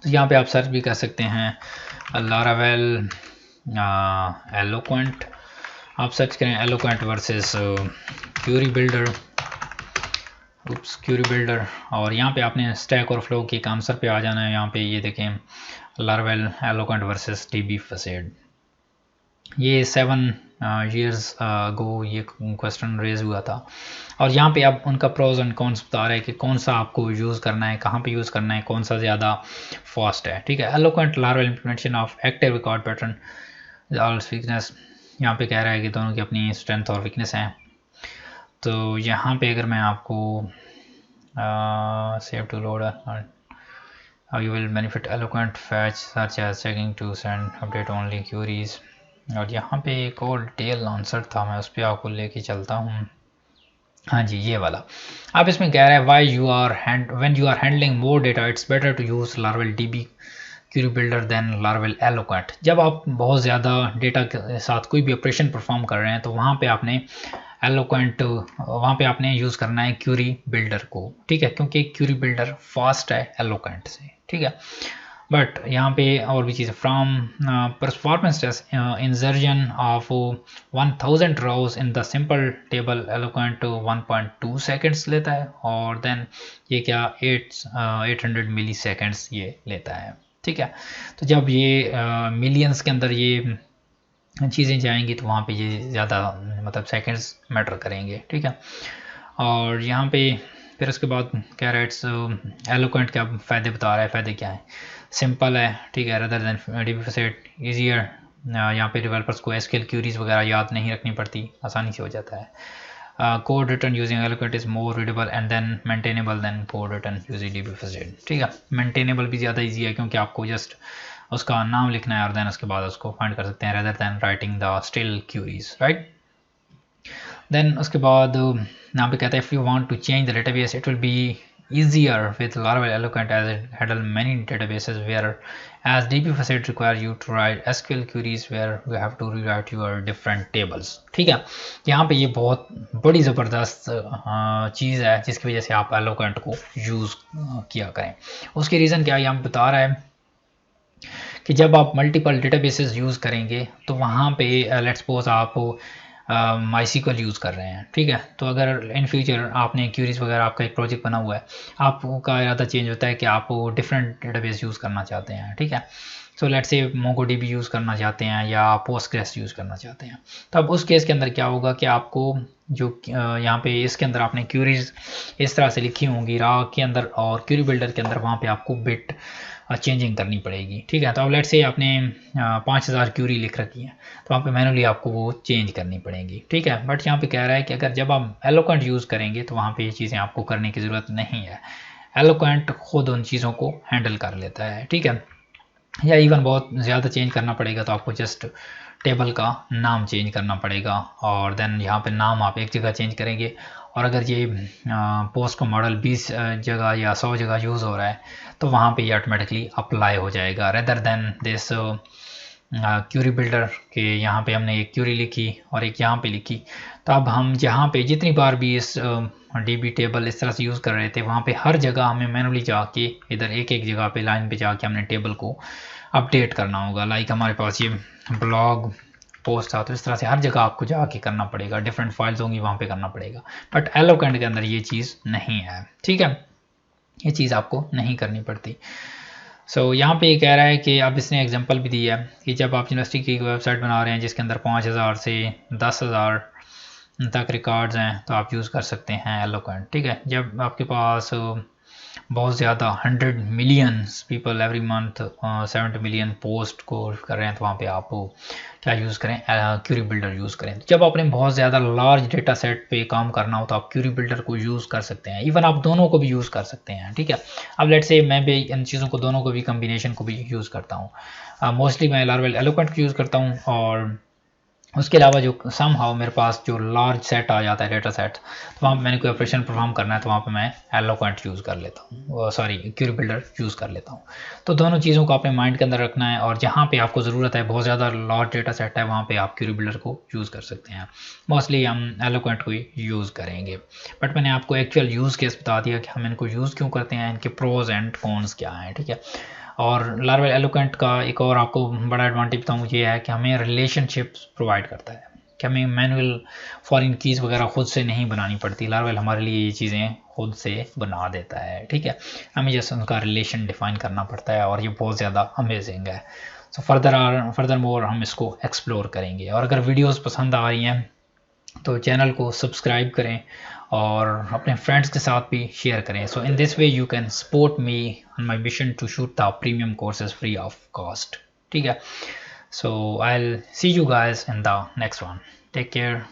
तो यहाँ पे आप सर्च भी कर सकते हैं लारावेल एलोक्वेंट, आप सर्च करें eloquent versus query builder, query builder, और यहाँ पे आपने स्टैक और फ्लो के एक आंसर पे आ जाना है। यहाँ पे ये देखें लारावेल एलोक्वेंट वर्सेस डीबी फैसेड, ये 7 years अगो ये क्वेश्चन रेज हुआ था, और यहाँ पे आप उनका प्रोज एंड कॉन्स बता रहे हैं कि कौन सा आपको यूज़ करना है, कहाँ पे यूज़ करना है, कौन सा ज़्यादा फास्ट है। ठीक है, eloquent Laravel implementation of active record pattern weakness, यहाँ पे कह रहा है कि दोनों की अपनी स्ट्रेंथ और वीकनेस हैं। तो यहाँ पे अगर मैं आपको save to load how you will benefit eloquent fetch such as checking to send update only queries, और यहाँ पे एक और डिटेल आंसर था, मैं उस पर आपको लेके चलता हूँ। हाँ जी, ये वाला अब इसमें कह रहा है why you are when you are handling more data it's better to use Laravel DB query builder than Laravel eloquent. जब आप बहुत ज़्यादा डेटा के साथ कोई भी ऑपरेशन परफॉर्म कर रहे हैं तो वहाँ पे आपने एलोक्वेंट वहाँ पे आपने यूज़ करना है क्यूरी बिल्डर को। ठीक है, क्योंकि क्यूरी बिल्डर फास्ट है एलोक्वेंट से। ठीक है, बट यहाँ पे और भी चीज़ from performance test insertion of 1000 rows in the simple table Eloquent 1.2 seconds लेता है, और देन ये क्या 800 मिली सेकेंड्स ये लेता है। ठीक है, तो जब ये मिलियंस के अंदर ये चीज़ें जाएंगी तो वहाँ पे ये ज़्यादा मतलब सेकेंड्स मैटर करेंगे। ठीक है, और यहाँ पे फिर उसके बाद कह रहा है इट्स एलोक्वेंट क्या फ़ायदे बता रहा है, फ़ायदे क्या है, सिंपल है। ठीक है, रदर देन डीबी फैसेड ईजियर, यहाँ पे डेवलपर्स को एसक्यूएल क्यूरीज वगैरह याद नहीं रखनी पड़ती, आसानी से हो जाता है। Code written using Eloquent is more readable and then maintainable than code written using DB facade. ठीक है, मेंटेनेबल भी ज़्यादा ईजी है क्योंकि आपको जस्ट उसका नाम लिखना है और देन उसके बाद उसको फाइंड कर सकते हैं rather than writing the still queries, right. Then उसके बाद यहाँ पे कहता है if you want to change the database it will be easier with Laravel Eloquent as it handles many databases, where as DB facet require you to write SQL queries where you have to rewrite your different tables। ठीक है, यहाँ पे ये बहुत बड़ी ज़बरदस्त चीज़ है जिसकी वजह से आप Eloquent को यूज़ किया करें। उसकी रीज़न क्या है, यहाँ बता रहा है कि जब आप मल्टीपल डेटाबेसेस यूज़ करेंगे तो वहाँ पे लेट्स सपोज आप MySQL यूज़ कर रहे हैं। ठीक है, तो अगर इन फ्यूचर आपने क्यूरीज वगैरह आपका एक प्रोजेक्ट बना हुआ है, आपका इरादा चेंज होता है कि आप डिफरेंट डेटाबेस यूज़ करना चाहते हैं। ठीक है, so let's say MongoDB use करना चाहते हैं या Postgres यूज़ करना चाहते हैं, तब उस केस के अंदर क्या होगा कि आपको जो यहाँ पे इसके अंदर आपने क्यूरीज इस तरह से लिखी होंगी रा के अंदर और क्यूरी बिल्डर के अंदर, वहाँ पे आपको बिट चेंजिंग करनी पड़ेगी। ठीक है, तो अब लेट से आपने 5000 क्यूरी लिख रखी है तो वहाँ पे मैनुअली आपको वो चेंज करनी पड़ेगी। ठीक है, बट यहाँ पे कह रहा है कि अगर जब आप एलोक्वेंट यूज़ करेंगे तो वहाँ पे ये चीज़ें आपको करने की ज़रूरत नहीं है, एलोक्वेंट खुद उन चीज़ों को हैंडल कर लेता है। ठीक है, या इवन बहुत ज़्यादा चेंज करना पड़ेगा तो आपको जस्ट टेबल का नाम चेंज करना पड़ेगा, और देन यहाँ पे नाम आप एक जगह चेंज करेंगे, और अगर ये पोस्ट का मॉडल 20 जगह या 100 जगह यूज़ हो रहा है तो वहाँ पे ये ऑटोमेटिकली अप्लाई हो जाएगा rather than this query builder के यहाँ पे हमने एक क्यूरी लिखी और एक यहाँ पे लिखी, तो अब हम जहाँ पे जितनी बार भी इस DB टेबल इस तरह से यूज़ कर रहे थे वहाँ पे हर जगह हमें मैनुअली जाके इधर एक एक जगह पे लाइन पे जाके हमने टेबल को अपडेट करना होगा। लाइक हमारे पास ये ब्लॉग पोस्ट था तो इस तरह से हर जगह आपको जाके करना पड़ेगा, डिफरेंट फाइल्स होंगी वहाँ पे करना पड़ेगा, बट एलोक्वेंट के अंदर ये चीज़ नहीं है। ठीक है, ये चीज़ आपको नहीं करनी पड़ती। सो यहाँ पे ये कह रहा है कि अब इसने एग्जांपल भी दिया है कि जब आप यूनिवर्सिटी की वेबसाइट बना रहे हैं जिसके अंदर 5000 से 10,000 तक रिकॉर्ड्स हैं तो आप यूज़ कर सकते हैं एलोक्वेंट। ठीक है, जब आपके पास बहुत ज़्यादा 100 millions people every month 70 million post को कर रहे हैं तो वहाँ पे आप क्या यूज़ करें, क्यूरी बिल्डर यूज़ करें। तो जब आपने बहुत ज़्यादा लार्ज डेटा सेट पे काम करना हो तो आप क्यूरी बिल्डर को यूज़ कर सकते हैं, इवन आप दोनों को भी यूज़ कर सकते हैं। ठीक है, अब लेट से मैं भी इन चीज़ों को दोनों को भी कम्बिनेशन को भी यूज़ करता हूँ। मोस्टली मैं लारावेल एलोक्वेंट को यूज़ करता हूँ, और उसके अलावा जो समहाउ मेरे पास जो लार्ज सेट आ जाता है डेटा सेट तो वहाँ पे मैंने कोई ऑपरेशन परफॉर्म करना है तो वहाँ पे मैं एलोक्वेंट यूज़ कर लेता हूँ, सॉरी क्यूरी बिल्डर यूज़ कर लेता हूँ। तो दोनों चीज़ों को अपने माइंड के अंदर रखना है, और जहाँ पे आपको ज़रूरत है बहुत ज़्यादा लार्ज डेटा सेट है वहाँ पे आप क्यूरी बिल्डर को यूज़ कर सकते हैं। मोस्टली हम एलोक्वेंट को ही यूज़ करेंगे, बट मैंने आपको एक्चुअल यूज़ केस बता दिया कि हम इनको यूज़ क्यों करते हैं, इनके प्रोज एंड कॉन्स क्या हैं। ठीक है, और लार्वल एलोकेंट का एक और आपको बड़ा एडवांटेज बताऊँ ये है कि हमें रिलेशनशिप्स प्रोवाइड करता है कि हमें मैनुअल फॉरेन कीज़ वगैरह खुद से नहीं बनानी पड़ती। लार्वल हमारे लिए ये चीज़ें खुद से बना देता है, ठीक है। हमें जैसे उनका रिलेशन डिफाइन करना पड़ता है और ये बहुत ज़्यादा अमेजिंग है। सो फर्दर मोर हम इसको एक्सप्लोर करेंगे। और अगर वीडियोस पसंद आ रही हैं तो चैनल को सब्सक्राइब करें और अपने फ्रेंड्स के साथ भी शेयर करें। So in this way you can support me on my mission to shoot the premium courses free of cost, ठीक है। So I will see you guys in the next one. Take care.